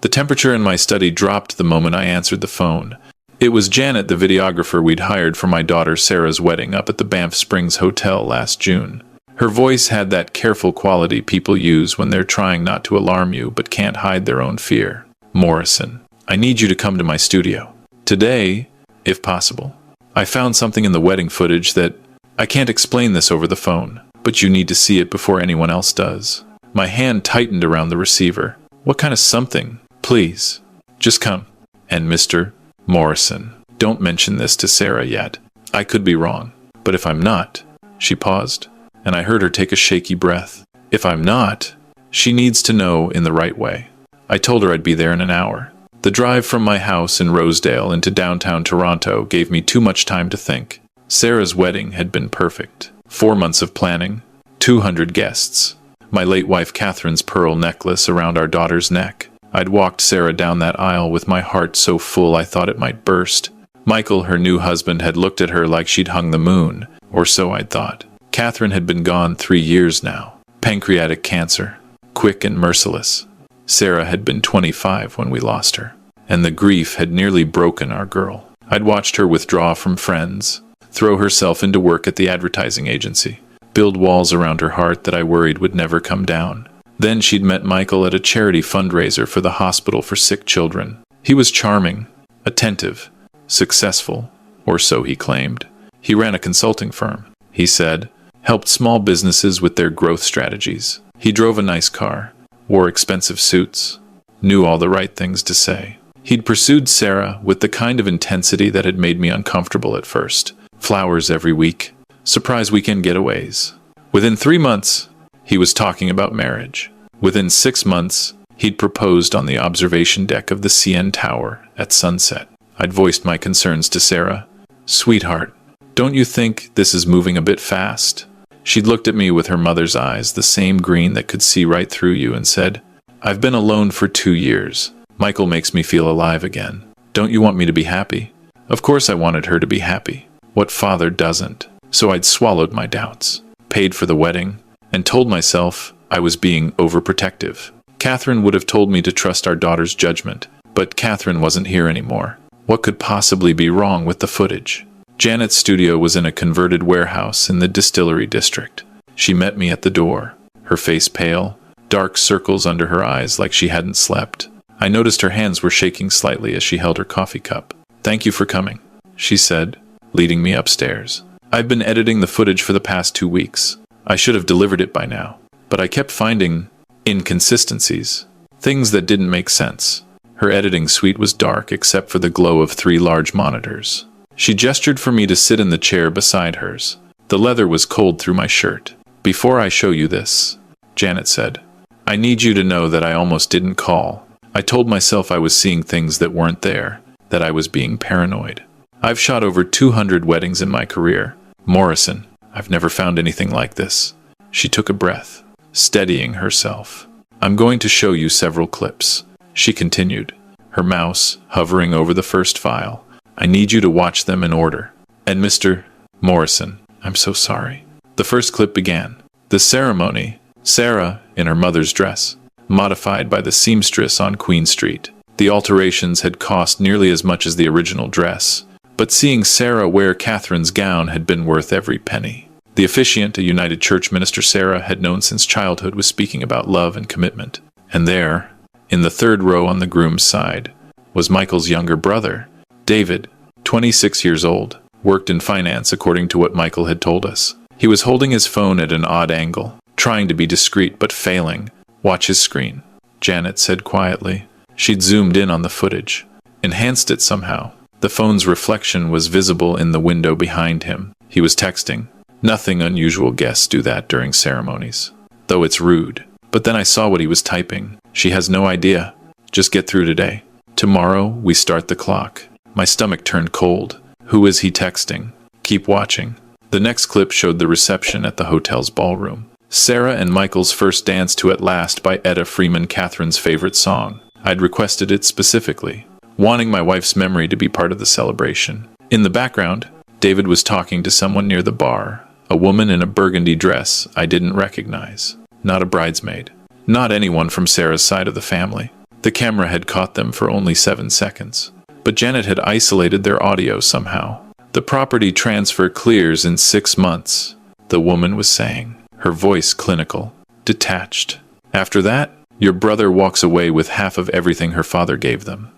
The temperature in my study dropped the moment I answered the phone. It was Janet, the videographer we'd hired for my daughter Sarah's wedding up at the Banff Springs Hotel last June. Her voice had that careful quality people use when they're trying not to alarm you but can't hide their own fear. Morrison, I need you to come to my studio. Today, if possible. I found something in the wedding footage that I can't explain this over the phone, but you need to see it before anyone else does. My hand tightened around the receiver. What kind of something? Please, just come. And Mr. Morrison, don't mention this to Sarah yet. I could be wrong, but if I'm not, she paused, and I heard her take a shaky breath. If I'm not, she needs to know in the right way. I told her I'd be there in an hour. The drive from my house in Rosedale into downtown Toronto gave me too much time to think. Sarah's wedding had been perfect. 4 months of planning, 200 guests, my late wife Catherine's pearl necklace around our daughter's neck. I'd walked Sarah down that aisle with my heart so full I thought it might burst. Michael, her new husband, had looked at her like she'd hung the moon, or so I'd thought. Catherine had been gone 3 years now. Pancreatic cancer, quick and merciless. Sarah had been 25 when we lost her, and the grief had nearly broken our girl. I'd watched her withdraw from friends, throw herself into work at the advertising agency, build walls around her heart that I worried would never come down. Then she'd met Michael at a charity fundraiser for the hospital for sick children. He was charming, attentive, successful, or so he claimed. He ran a consulting firm, he said, helped small businesses with their growth strategies. He drove a nice car, wore expensive suits, knew all the right things to say. He'd pursued Sarah with the kind of intensity that had made me uncomfortable at first. Flowers every week, surprise weekend getaways. Within 3 months, he was talking about marriage. Within 6 months, he'd proposed on the observation deck of the CN Tower at sunset. I'd voiced my concerns to Sarah. Sweetheart, don't you think this is moving a bit fast? She'd looked at me with her mother's eyes, the same green that could see right through you, and said, I've been alone for 2 years. Michael makes me feel alive again. Don't you want me to be happy? Of course I wanted her to be happy. What father doesn't? So I'd swallowed my doubts, paid for the wedding, and told myself I was being overprotective. Catherine would have told me to trust our daughter's judgment, but Catherine wasn't here anymore. What could possibly be wrong with the footage? Janet's studio was in a converted warehouse in the Distillery District. She met me at the door, her face pale, dark circles under her eyes like she hadn't slept. I noticed her hands were shaking slightly as she held her coffee cup. Thank you for coming, she said, leading me upstairs. I've been editing the footage for the past 2 weeks. I should have delivered it by now, but I kept finding inconsistencies, things that didn't make sense. Her editing suite was dark except for the glow of 3 large monitors. She gestured for me to sit in the chair beside hers. The leather was cold through my shirt. Before I show you this, Janet said, I need you to know that I almost didn't call. I told myself I was seeing things that weren't there, that I was being paranoid. I've shot over 200 weddings in my career. Morrison, I've never found anything like this. She took a breath, steadying herself. I'm going to show you several clips, she continued, her mouse hovering over the first file. I need you to watch them in order. And Mr. Morrison, I'm so sorry. The first clip began. The ceremony, Sarah in her mother's dress, modified by the seamstress on Queen Street. The alterations had cost nearly as much as the original dress, but seeing Sarah wear Catherine's gown had been worth every penny. The officiant, a United Church minister Sarah had known since childhood, was speaking about love and commitment. And there, in the third row on the groom's side, was Michael's younger brother, David, 26 years old, worked in finance according to what Michael had told us. He was holding his phone at an odd angle, trying to be discreet but failing. Watch his screen, Janet said quietly. She'd zoomed in on the footage, enhanced it somehow. The phone's reflection was visible in the window behind him. He was texting. Nothing unusual, guests do that during ceremonies, though it's rude. But then I saw what he was typing. She has no idea. Just get through today. Tomorrow we start the clock. My stomach turned cold. Who is he texting? Keep watching. The next clip showed the reception at the hotel's ballroom. Sarah and Michael's first dance to At Last by Etta Freeman, Catherine's favorite song. I'd requested it specifically, wanting my wife's memory to be part of the celebration. In the background, David was talking to someone near the bar, a woman in a burgundy dress I didn't recognize. Not a bridesmaid. Not anyone from Sarah's side of the family. The camera had caught them for only 7 seconds. But Janet had isolated their audio somehow. The property transfer clears in 6 months, the woman was saying, her voice clinical, detached. After that, your brother walks away with half of everything her father gave them.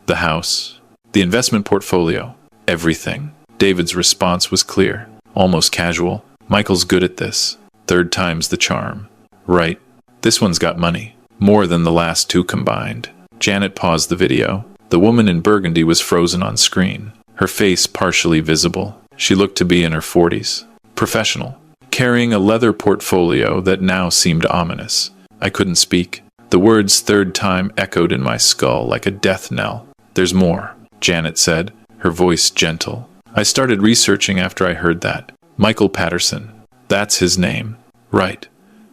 The house, the investment portfolio, everything. David's response was clear, almost casual. Michael's good at this. 3rd time's the charm. Right. This one's got money. More than the last 2 combined. Janet paused the video. The woman in burgundy was frozen on screen, her face partially visible. She looked to be in her 40s. Professional. Carrying a leather portfolio that now seemed ominous. I couldn't speak. The words 3rd time echoed in my skull like a death knell. There's more, Janet said, her voice gentle. I started researching after I heard that. Michael Patterson. That's his name. Right.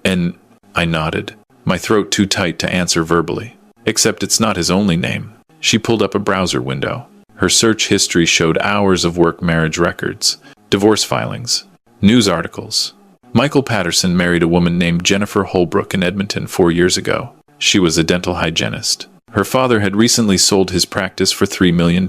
And I nodded, my throat too tight to answer verbally. Except it's not his only name. She pulled up a browser window. Her search history showed hours of work marriage records, divorce filings, news articles. Michael Patterson married a woman named Jennifer Holbrook in Edmonton 4 years ago. She was a dental hygienist. Her father had recently sold his practice for $3 million.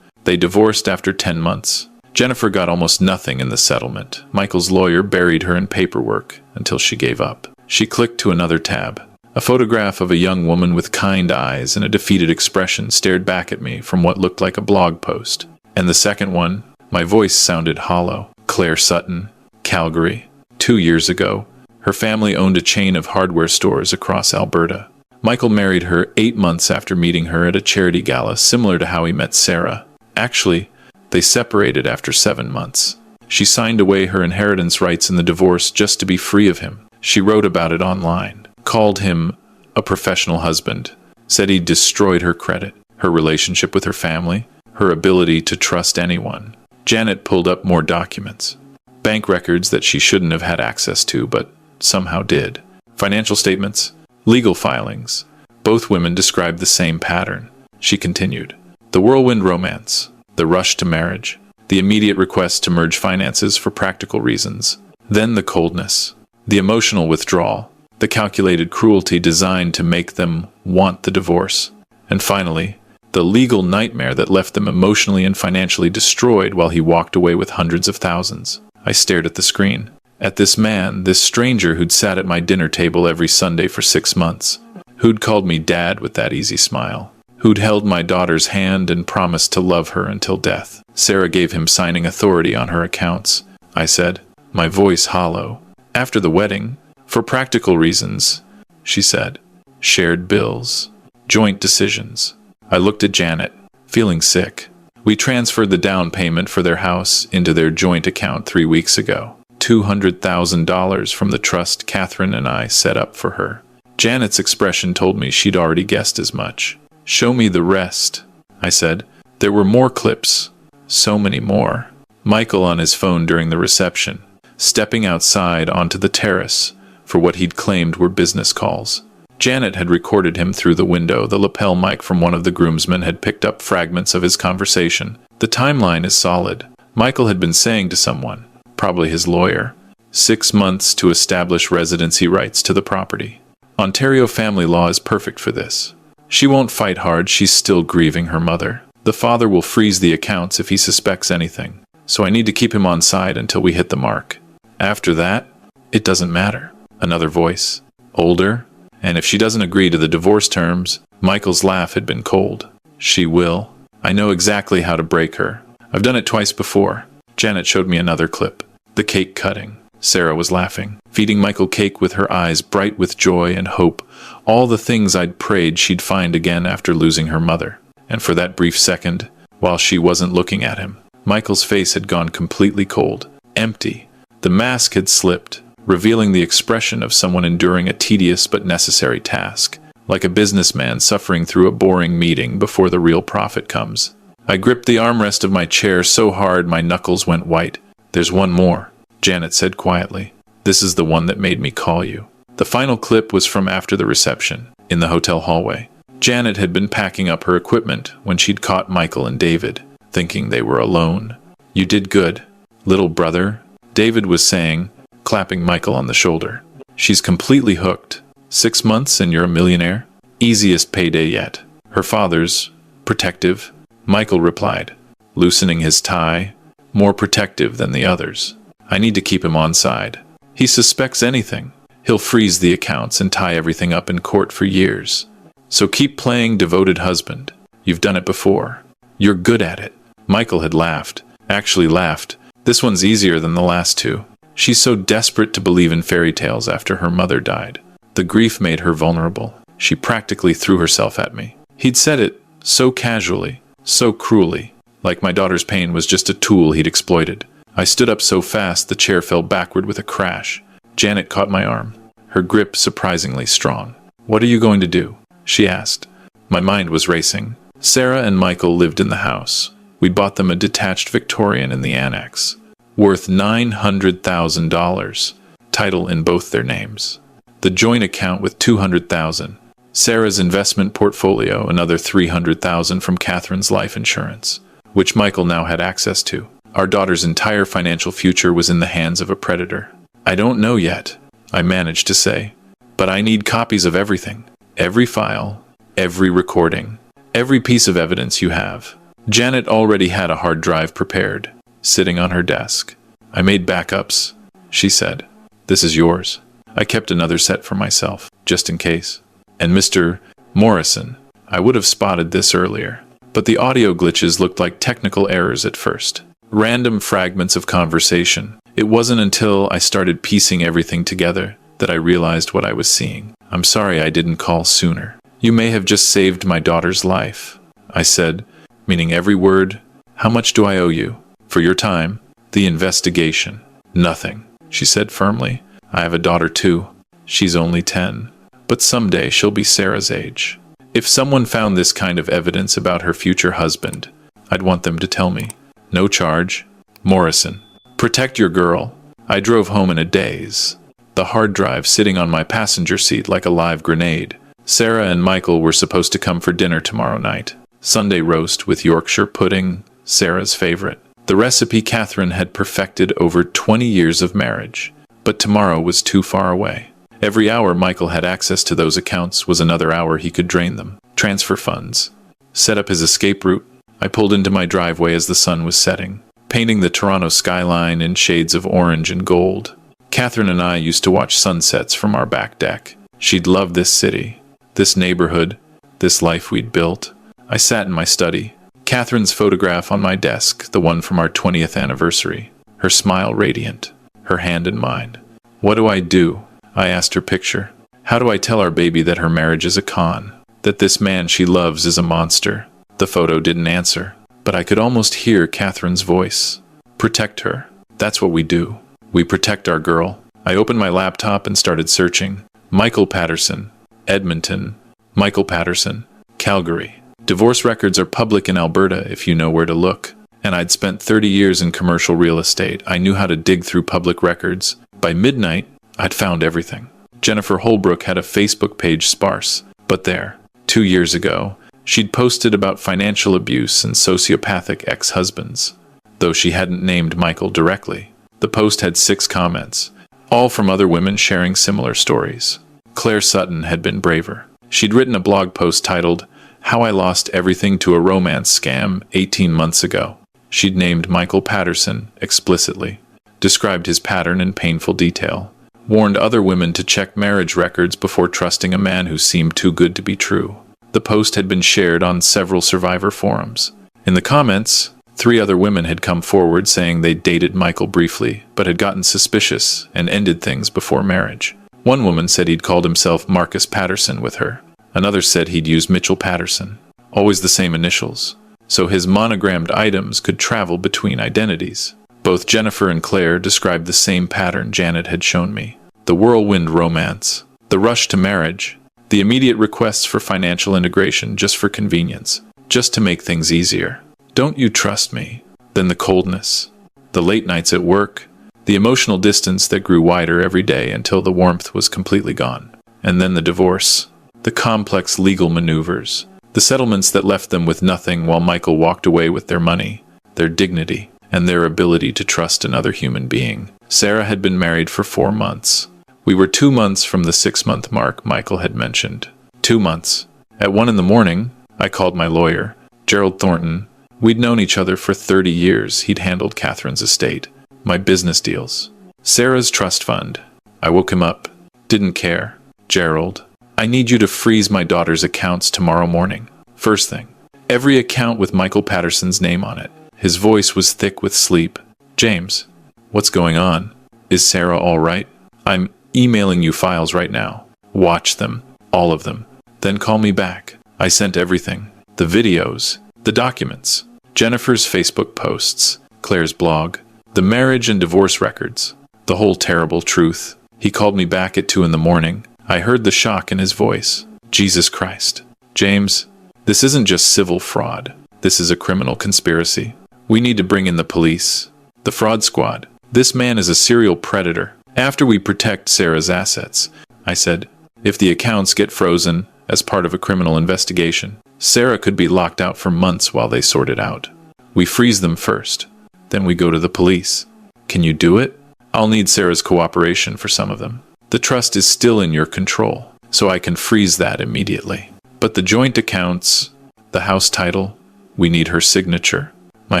They divorced after 10 months. Jennifer got almost nothing in the settlement. Michael's lawyer buried her in paperwork until she gave up. She clicked to another tab. A photograph of a young woman with kind eyes and a defeated expression stared back at me from what looked like a blog post. And the second one, my voice sounded hollow. Claire Sutton, Calgary. 2 years ago, her family owned a chain of hardware stores across Alberta. Michael married her 8 months after meeting her at a charity gala similar to how he met Sarah. Actually, they separated after 7 months. She signed away her inheritance rights in the divorce just to be free of him. She wrote about it online. Called him a professional husband, said he destroyed her credit, her relationship with her family, her ability to trust anyone. Janet pulled up more documents. Bank records that she shouldn't have had access to, but somehow did. Financial statements, legal filings. Both women described the same pattern. She continued. The whirlwind romance, the rush to marriage, the immediate request to merge finances for practical reasons. Then the coldness, the emotional withdrawal, the calculated cruelty designed to make them want the divorce. And finally, the legal nightmare that left them emotionally and financially destroyed while he walked away with hundreds of thousands. I stared at the screen. At this man, this stranger who'd sat at my dinner table every Sunday for 6 months. Who'd called me dad with that easy smile. Who'd held my daughter's hand and promised to love her until death. Sarah gave him signing authority on her accounts, I said, my voice hollow. After the wedding, for practical reasons, she said. Shared bills. Joint decisions. I looked at Janet, feeling sick. We transferred the down payment for their house into their joint account 3 weeks ago. $200,000 from the trust Catherine and I set up for her. Janet's expression told me she'd already guessed as much. Show me the rest, I said. There were more clips. So many more. Michael on his phone during the reception, stepping outside onto the terrace for what he'd claimed were business calls. Janet had recorded him through the window. The lapel mic from one of the groomsmen had picked up fragments of his conversation. The timeline is solid. Michael had been saying to someone, probably his lawyer, 6 months to establish residency rights to the property. Ontario family law is perfect for this. She won't fight hard, she's still grieving her mother. The father will freeze the accounts if he suspects anything, so I need to keep him on side until we hit the mark. After that, it doesn't matter. Another voice. Older, and if she doesn't agree to the divorce terms, Michael's laugh had been cold. She will. I know exactly how to break her. I've done it twice before. Janet showed me another clip. The cake cutting. Sarah was laughing, feeding Michael cake with her eyes bright with joy and hope, all the things I'd prayed she'd find again after losing her mother. And for that brief second, while she wasn't looking at him, Michael's face had gone completely cold, empty. The mask had slipped, revealing the expression of someone enduring a tedious but necessary task, like a businessman suffering through a boring meeting before the real profit comes. I gripped the armrest of my chair so hard my knuckles went white. There's one more, Janet said quietly. This is the one that made me call you. The final clip was from after the reception, in the hotel hallway. Janet had been packing up her equipment when she'd caught Michael and David, thinking they were alone. You did good, little brother, David was saying, clapping Michael on the shoulder. She's completely hooked. 6 months and you're a millionaire? Easiest payday yet. Her father's protective, Michael replied, loosening his tie, more protective than the others. I need to keep him on side. He suspects anything. He'll freeze the accounts and tie everything up in court for years. So keep playing devoted husband. You've done it before. You're good at it. Michael had laughed. Actually laughed. This one's easier than the last two. She's so desperate to believe in fairy tales after her mother died. The grief made her vulnerable. She practically threw herself at me. He'd said it so casually, so cruelly, like my daughter's pain was just a tool he'd exploited. I stood up so fast the chair fell backward with a crash. Janet caught my arm, her grip surprisingly strong. What are you going to do? She asked. My mind was racing. Sarah and Michael lived in the house. We'd bought them a detached Victorian in the annex, worth $900,000, title in both their names. The joint account with $200,000. Sarah's investment portfolio, another $300,000 from Catherine's life insurance, which Michael now had access to. Our daughter's entire financial future was in the hands of a predator. I don't know yet, I managed to say, but I need copies of everything. Every file, every recording, every piece of evidence you have. Janet already had a hard drive prepared, sitting on her desk. I made backups, she said. This is yours. I kept another set for myself, just in case. And Mr. Morrison, I would have spotted this earlier, but the audio glitches looked like technical errors at first. Random fragments of conversation. It wasn't until I started piecing everything together that I realized what I was seeing. I'm sorry I didn't call sooner. You may have just saved my daughter's life, I said, meaning every word. How much do I owe you? For your time? The investigation. Nothing, she said firmly. I have a daughter too. She's only 10. But someday she'll be Sarah's age. If someone found this kind of evidence about her future husband, I'd want them to tell me. No charge. Morrison. Protect your girl. I drove home in a daze, the hard drive sitting on my passenger seat like a live grenade. Sarah and Michael were supposed to come for dinner tomorrow night. Sunday roast with Yorkshire pudding, Sarah's favorite. The recipe Catherine had perfected over 20 years of marriage. But tomorrow was too far away. Every hour Michael had access to those accounts was another hour he could drain them. Transfer funds. Set up his escape route. I pulled into my driveway as the sun was setting, painting the Toronto skyline in shades of orange and gold. Catherine and I used to watch sunsets from our back deck. She'd love this city, this neighborhood, this life we'd built. I sat in my study, Catherine's photograph on my desk, the one from our 20th anniversary, her smile radiant, her hand in mine. What do I do? I asked her picture. How do I tell our baby that her marriage is a con, that this man she loves is a monster? The photo didn't answer, but I could almost hear Catherine's voice. Protect her. That's what we do. We protect our girl. I opened my laptop and started searching. Michael Patterson, Edmonton. Michael Patterson, Calgary. Divorce records are public in Alberta if you know where to look. And I'd spent 30 years in commercial real estate. I knew how to dig through public records. By midnight, I'd found everything. Jennifer Holbrook had a Facebook page sparse, but there, 2 years ago, she'd posted about financial abuse and sociopathic ex-husbands. Though she hadn't named Michael directly, the post had 6 comments, all from other women sharing similar stories. Claire Sutton had been braver. She'd written a blog post titled, How I Lost Everything to a Romance Scam 18 months ago. She'd named Michael Patterson explicitly, described his pattern in painful detail, warned other women to check marriage records before trusting a man who seemed too good to be true. The post had been shared on several survivor forums. In the comments, 3 other women had come forward saying they'd dated Michael briefly, but had gotten suspicious and ended things before marriage. One woman said he'd called himself Marcus Patterson with her. Another said he'd used Mitchell Patterson, always the same initials, so his monogrammed items could travel between identities. Both Jennifer and Claire described the same pattern Janet had shown me. The whirlwind romance, the rush to marriage, the immediate requests for financial integration just for convenience, just to make things easier. Don't you trust me? Then the coldness, the late nights at work, the emotional distance that grew wider every day until the warmth was completely gone. And then the divorce, the complex legal maneuvers, the settlements that left them with nothing while Michael walked away with their money, their dignity, and their ability to trust another human being. Sarah had been married for 4 months. We were 2 months from the 6-month mark Michael had mentioned. 2 months. At 1 in the morning, I called my lawyer, Gerald Thornton. We'd known each other for 30 years. He'd handled Catherine's estate, my business deals, Sarah's trust fund. I woke him up. Didn't care. Gerald, I need you to freeze my daughter's accounts tomorrow morning. First thing. Every account with Michael Patterson's name on it. His voice was thick with sleep. James, what's going on? Is Sarah all right? I'm emailing you files right now. Watch them. All of them. Then call me back. I sent everything. The videos. The documents. Jennifer's Facebook posts. Claire's blog. The marriage and divorce records. The whole terrible truth. He called me back at 2 in the morning. I heard the shock in his voice. Jesus Christ. James, this isn't just civil fraud. This is a criminal conspiracy. We need to bring in the police. The fraud squad. This man is a serial predator. After we protect Sarah's assets, I said, if the accounts get frozen as part of a criminal investigation, Sarah could be locked out for months while they sort it out. We freeze them first. Then we go to the police. Can you do it? I'll need Sarah's cooperation for some of them. The trust is still in your control, so I can freeze that immediately. But the joint accounts, the house title, we need her signature. My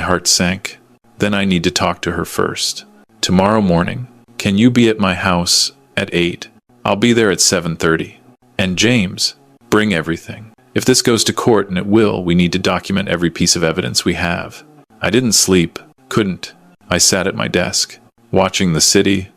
heart sank. Then I need to talk to her first. Tomorrow morning, can you be at my house at 8? I'll be there at 7:30. And James, bring everything. If this goes to court, and it will, we need to document every piece of evidence we have. I didn't sleep. Couldn't. I sat at my desk, watching the city,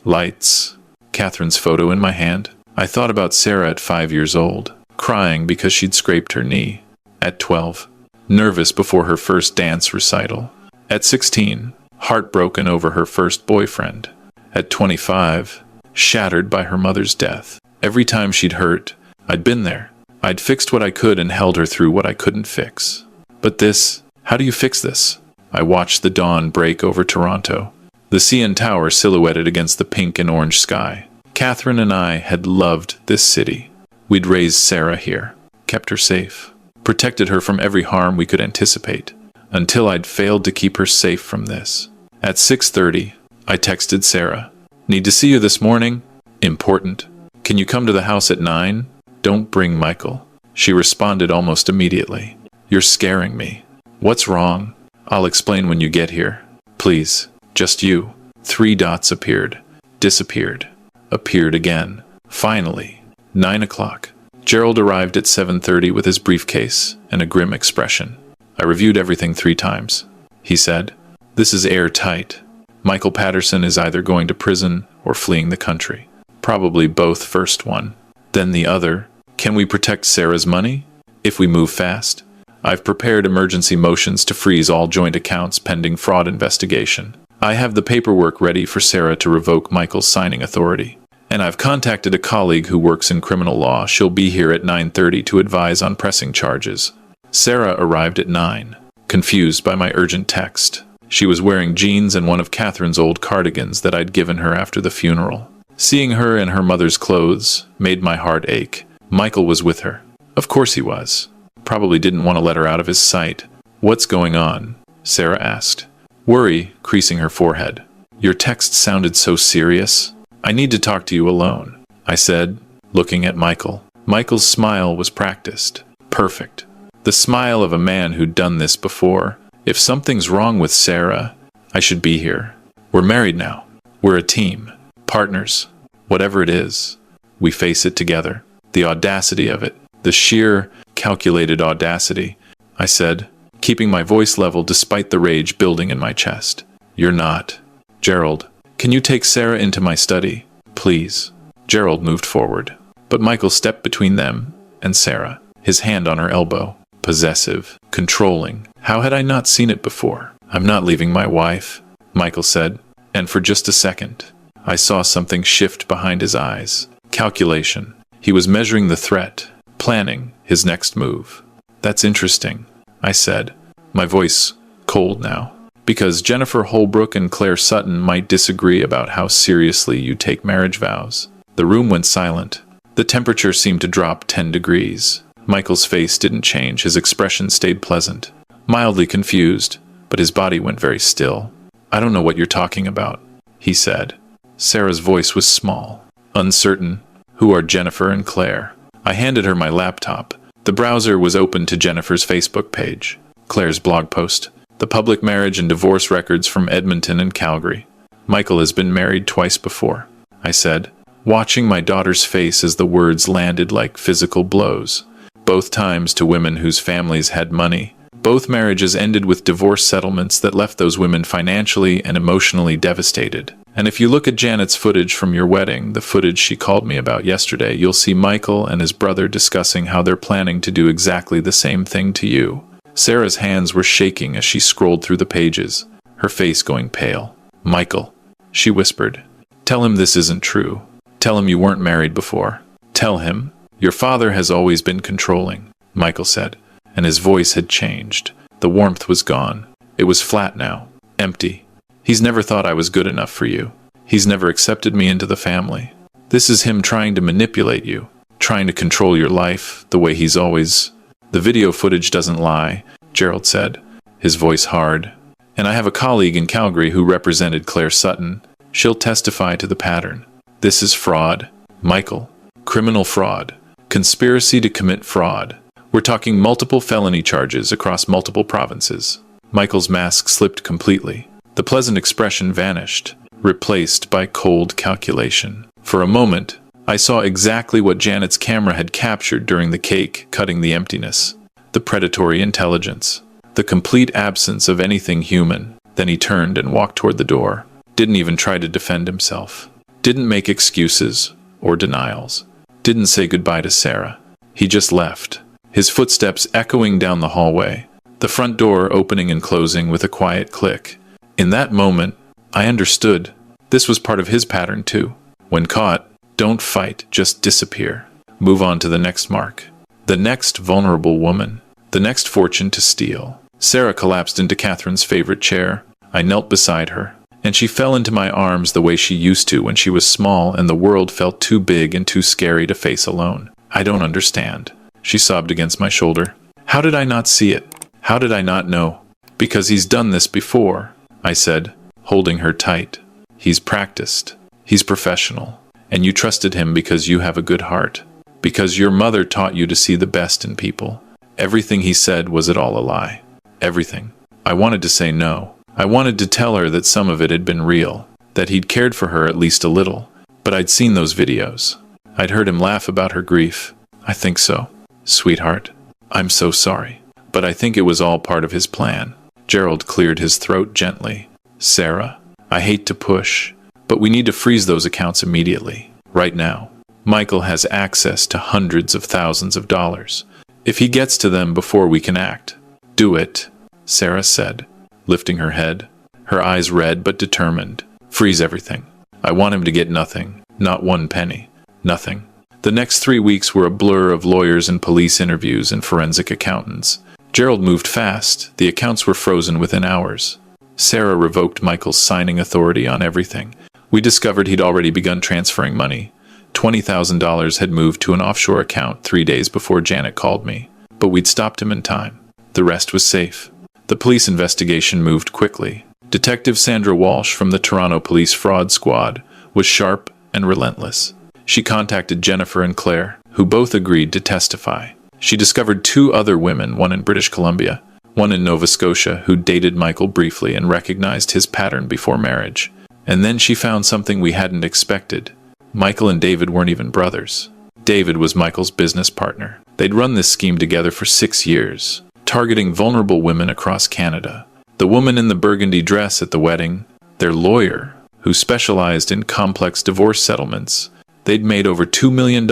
lights, Catherine's photo in my hand. I thought about Sarah at 5 years old, crying because she'd scraped her knee. At 12, nervous before her first dance recital. At 16, heartbroken over her first boyfriend. At 25, shattered by her mother's death. Every time she'd hurt, I'd been there. I'd fixed what I could and held her through what I couldn't fix. But this, how do you fix this? I watched the dawn break over Toronto, the CN Tower silhouetted against the pink and orange sky. Catherine and I had loved this city. We'd raised Sarah here, kept her safe, protected her from every harm we could anticipate, until I'd failed to keep her safe from this. At 6:30, I texted Sarah. Need to see you this morning? Important. Can you come to the house at 9? Don't bring Michael. She responded almost immediately. You're scaring me. What's wrong? I'll explain when you get here. Please, just you. 3 dots appeared, disappeared, appeared again. Finally, 9 o'clock. Gerald arrived at 7:30 with his briefcase and a grim expression. I reviewed everything 3 times. He said, this is airtight. Michael Patterson is either going to prison or fleeing the country. Probably both, first one. Then the other. Can we protect Sarah's money? If we move fast. I've prepared emergency motions to freeze all joint accounts pending fraud investigation. I have the paperwork ready for Sarah to revoke Michael's signing authority. And I've contacted a colleague who works in criminal law. She'll be here at 9:30 to advise on pressing charges. Sarah arrived at 9, confused by my urgent text. She was wearing jeans and one of Catherine's old cardigans that I'd given her after the funeral. Seeing her in her mother's clothes made my heart ache. Michael was with her. Of course he was. Probably didn't want to let her out of his sight. What's going on? Sarah asked, worry creasing her forehead. Your text sounded so serious. I need to talk to you alone, I said, looking at Michael. Michael's smile was practiced. Perfect. The smile of a man who'd done this before. If something's wrong with Sarah, I should be here. We're married now. We're a team. Partners. Whatever it is, we face it together. The audacity of it. The sheer, calculated audacity, I said, keeping my voice level despite the rage building in my chest. You're not. Gerald, can you take Sarah into my study, please? Gerald moved forward, but Michael stepped between them and Sarah, his hand on her elbow. Possessive, controlling. How had I not seen it before? I'm not leaving my wife, Michael said, and for just a second, I saw something shift behind his eyes. Calculation. He was measuring the threat, planning his next move. That's interesting, I said, my voice cold now, because Jennifer Holbrook and Claire Sutton might disagree about how seriously you take marriage vows. The room went silent. The temperature seemed to drop 10 degrees. Michael's face didn't change. His expression stayed pleasant, mildly confused, but his body went very still. I don't know what you're talking about, he said. Sarah's voice was small, uncertain. Who are Jennifer and Claire? I handed her my laptop. The browser was open to Jennifer's Facebook page, Claire's blog post, the public marriage and divorce records from Edmonton and Calgary. Michael has been married twice before, I said, watching my daughter's face as the words landed like physical blows. Both times to women whose families had money. Both marriages ended with divorce settlements that left those women financially and emotionally devastated. And if you look at Janet's footage from your wedding, the footage she called me about yesterday, you'll see Michael and his brother discussing how they're planning to do exactly the same thing to you. Sarah's hands were shaking as she scrolled through the pages, her face going pale. Michael, she whispered, tell him this isn't true. Tell him you weren't married before. Tell him. Your father has always been controlling, Michael said, and his voice had changed. The warmth was gone. It was flat now, empty. He's never thought I was good enough for you. He's never accepted me into the family. This is him trying to manipulate you, trying to control your life the way he's always... The video footage doesn't lie, Gerald said, his voice hard. And I have a colleague in Calgary who represented Claire Sutton. She'll testify to the pattern. This is fraud, Michael. Criminal fraud. Conspiracy to commit fraud. We're talking multiple felony charges across multiple provinces. Michael's mask slipped completely. The pleasant expression vanished, replaced by cold calculation. For a moment, I saw exactly what Janet's camera had captured during the cake cutting the emptiness. The predatory intelligence. The complete absence of anything human. Then he turned and walked toward the door. Didn't even try to defend himself. Didn't make excuses or denials. Didn't say goodbye to Sarah. He just left, his footsteps echoing down the hallway, the front door opening and closing with a quiet click. In that moment, I understood. This was part of his pattern too. When caught, don't fight, just disappear. Move on to the next mark. The next vulnerable woman. The next fortune to steal. Sarah collapsed into Catherine's favorite chair. I knelt beside her, and she fell into my arms the way she used to when she was small and the world felt too big and too scary to face alone. I don't understand. She sobbed against my shoulder. How did I not see it? How did I not know? Because he's done this before, I said, holding her tight. He's practiced. He's professional. And you trusted him because you have a good heart. Because your mother taught you to see the best in people. Everything he said, was it all a lie? Everything. I wanted to say no. I wanted to tell her that some of it had been real, that he'd cared for her at least a little. But I'd seen those videos. I'd heard him laugh about her grief. I think so. Sweetheart, I'm so sorry. But I think it was all part of his plan. Gerald cleared his throat gently. Sarah, I hate to push, but we need to freeze those accounts immediately. Right now. Michael has access to hundreds of thousands of dollars. If he gets to them before we can act. Do it, Sarah said, lifting her head, her eyes red but determined. Freeze everything. I want him to get nothing, not one penny, nothing. The next 3 weeks were a blur of lawyers and police interviews and forensic accountants. Gerald moved fast. The accounts were frozen within hours. Sarah revoked Michael's signing authority on everything. We discovered he'd already begun transferring money. $20,000 had moved to an offshore account 3 days before Janet called me. But we'd stopped him in time. The rest was safe. The police investigation moved quickly. Detective Sandra Walsh from the Toronto Police Fraud Squad was sharp and relentless. She contacted Jennifer and Claire, who both agreed to testify. She discovered 2 other women, one in British Columbia, one in Nova Scotia, who dated Michael briefly and recognized his pattern before marriage. And then she found something we hadn't expected. Michael and David weren't even brothers. David was Michael's business partner. They'd run this scheme together for 6 years, targeting vulnerable women across Canada. The woman in the burgundy dress at the wedding, their lawyer, who specialized in complex divorce settlements. They'd made over $2 million.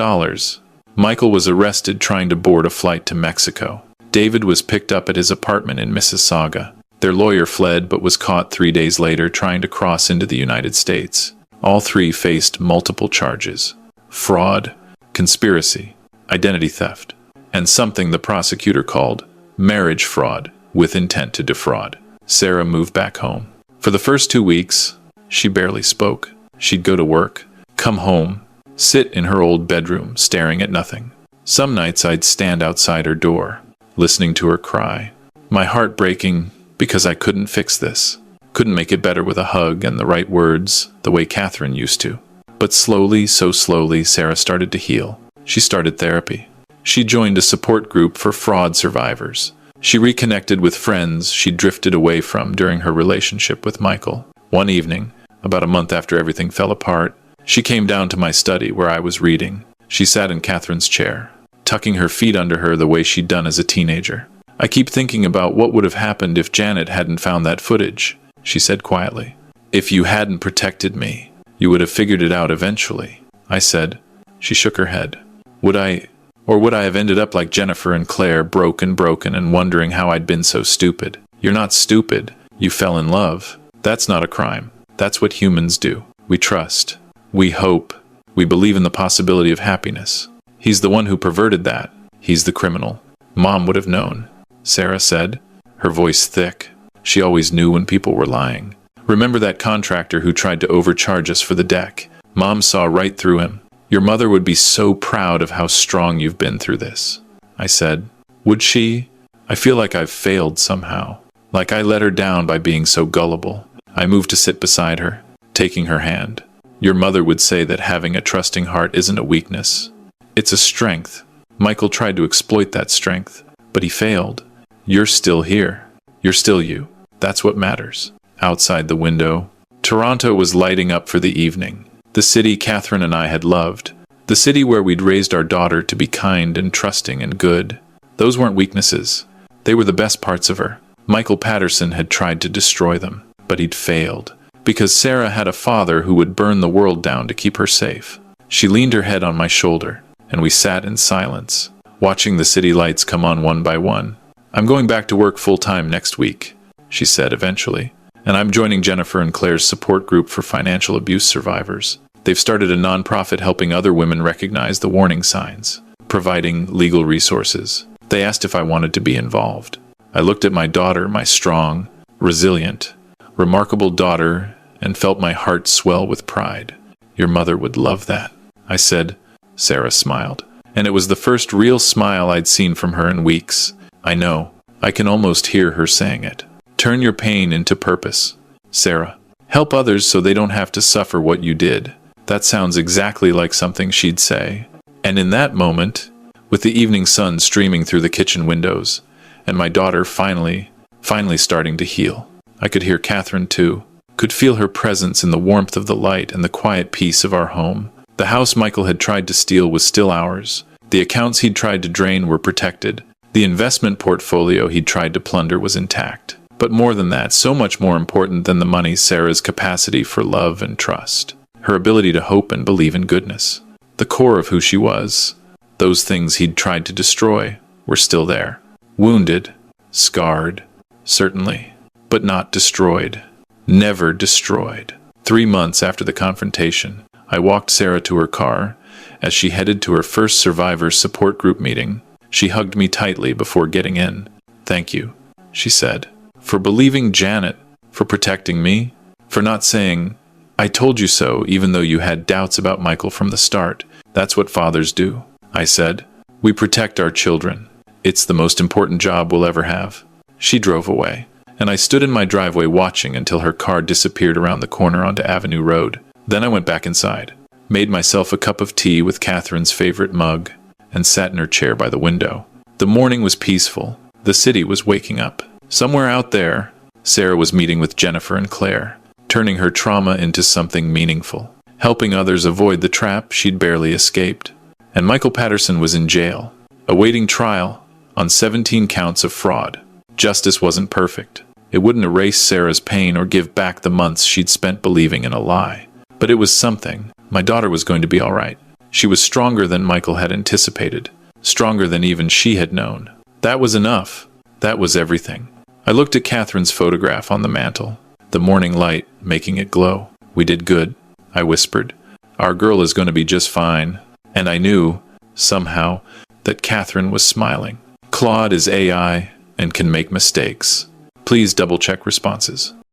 Michael was arrested trying to board a flight to Mexico. David was picked up at his apartment in Mississauga. Their lawyer fled but was caught 3 days later trying to cross into the United States. All 3 faced multiple charges: fraud, conspiracy, identity theft, and something the prosecutor called marriage fraud with intent to defraud. Sarah moved back home. For the first 2 weeks, she barely spoke. She'd go to work, come home, sit in her old bedroom staring at nothing. Some nights I'd stand outside her door, listening to her cry, my heart breaking because I couldn't fix this. Couldn't make it better with a hug and the right words, the way Catherine used to. But slowly, so slowly, Sarah started to heal. She started therapy. She joined a support group for fraud survivors. She reconnected with friends she'd drifted away from during her relationship with Michael. One evening, about a month after everything fell apart, she came down to my study where I was reading. She sat in Catherine's chair, tucking her feet under her the way she'd done as a teenager. "I keep thinking about what would have happened if Janet hadn't found that footage," she said quietly. "If you hadn't protected me, you would have figured it out eventually," I said. She shook her head. Would I have ended up like Jennifer and Claire, broken and wondering how I'd been so stupid? "You're not stupid. You fell in love. That's not a crime. That's what humans do. We trust. We hope. We believe in the possibility of happiness. He's the one who perverted that. He's the criminal." "Mom would have known," Sarah said, her voice thick. She always knew when people were lying. "Remember that contractor who tried to overcharge us for the deck? Mom saw right through him. Your mother would be so proud of how strong you've been through this," I said. "Would she? I feel like I've failed somehow. Like I let her down by being so gullible." I moved to sit beside her, taking her hand. "Your mother would say that having a trusting heart isn't a weakness. It's a strength. Michael tried to exploit that strength, but he failed. You're still here. You're still you. That's what matters." Outside the window, Toronto was lighting up for the evening. The city Catherine and I had loved. The city where we'd raised our daughter to be kind and trusting and good. Those weren't weaknesses. They were the best parts of her. Michael Patterson had tried to destroy them, but he'd failed. Because Sarah had a father who would burn the world down to keep her safe. She leaned her head on my shoulder, and we sat in silence, watching the city lights come on one by one. "I'm going back to work full-time next week," she said eventually. "And I'm joining Jennifer and Claire's support group for financial abuse survivors. They've started a nonprofit helping other women recognize the warning signs, providing legal resources. They asked if I wanted to be involved. I looked at my daughter, my strong, resilient, remarkable daughter, and felt my heart swell with pride. "Your mother would love that," I said. Sarah smiled, and it was the first real smile I'd seen from her in weeks. "I know. I can almost hear her saying it. Turn your pain into purpose, Sarah. Help others so they don't have to suffer what you did." That sounds exactly like something she'd say. And in that moment, with the evening sun streaming through the kitchen windows, and my daughter finally starting to heal, I could hear Catherine too, could feel her presence in the warmth of the light and the quiet peace of our home. The house Michael had tried to steal was still ours. The accounts he'd tried to drain were protected. The investment portfolio he'd tried to plunder was intact. But more than that, so much more important than the money, Sarah's capacity for love and trust. Her ability to hope and believe in goodness. The core of who she was. Those things he'd tried to destroy were still there. Wounded, scarred, certainly, but not destroyed. Never destroyed. 3 months after the confrontation, I walked Sarah to her car. As she headed to her first survivor support group meeting, she hugged me tightly before getting in. "Thank you," she said, "for believing Janet, for protecting me, for not saying, 'I told you so,' even though you had doubts about Michael from the start. That's what fathers do," I said. "We protect our children. It's the most important job we'll ever have." She drove away, and I stood in my driveway watching until her car disappeared around the corner onto Avenue Road. Then I went back inside, made myself a cup of tea with Catherine's favorite mug, and sat in her chair by the window. The morning was peaceful. The city was waking up. Somewhere out there, Sarah was meeting with Jennifer and Claire, turning her trauma into something meaningful, helping others avoid the trap she'd barely escaped. And Michael Patterson was in jail, awaiting trial on 17 counts of fraud. Justice wasn't perfect. It wouldn't erase Sarah's pain or give back the months she'd spent believing in a lie. But it was something. My daughter was going to be all right. She was stronger than Michael had anticipated, stronger than even she had known. That was enough. That was everything. I looked at Catherine's photograph on the mantel, the morning light making it glow. "We did good," I whispered. "Our girl is going to be just fine." And I knew, somehow, that Catherine was smiling. Claude is AI and can make mistakes. Please double-check responses.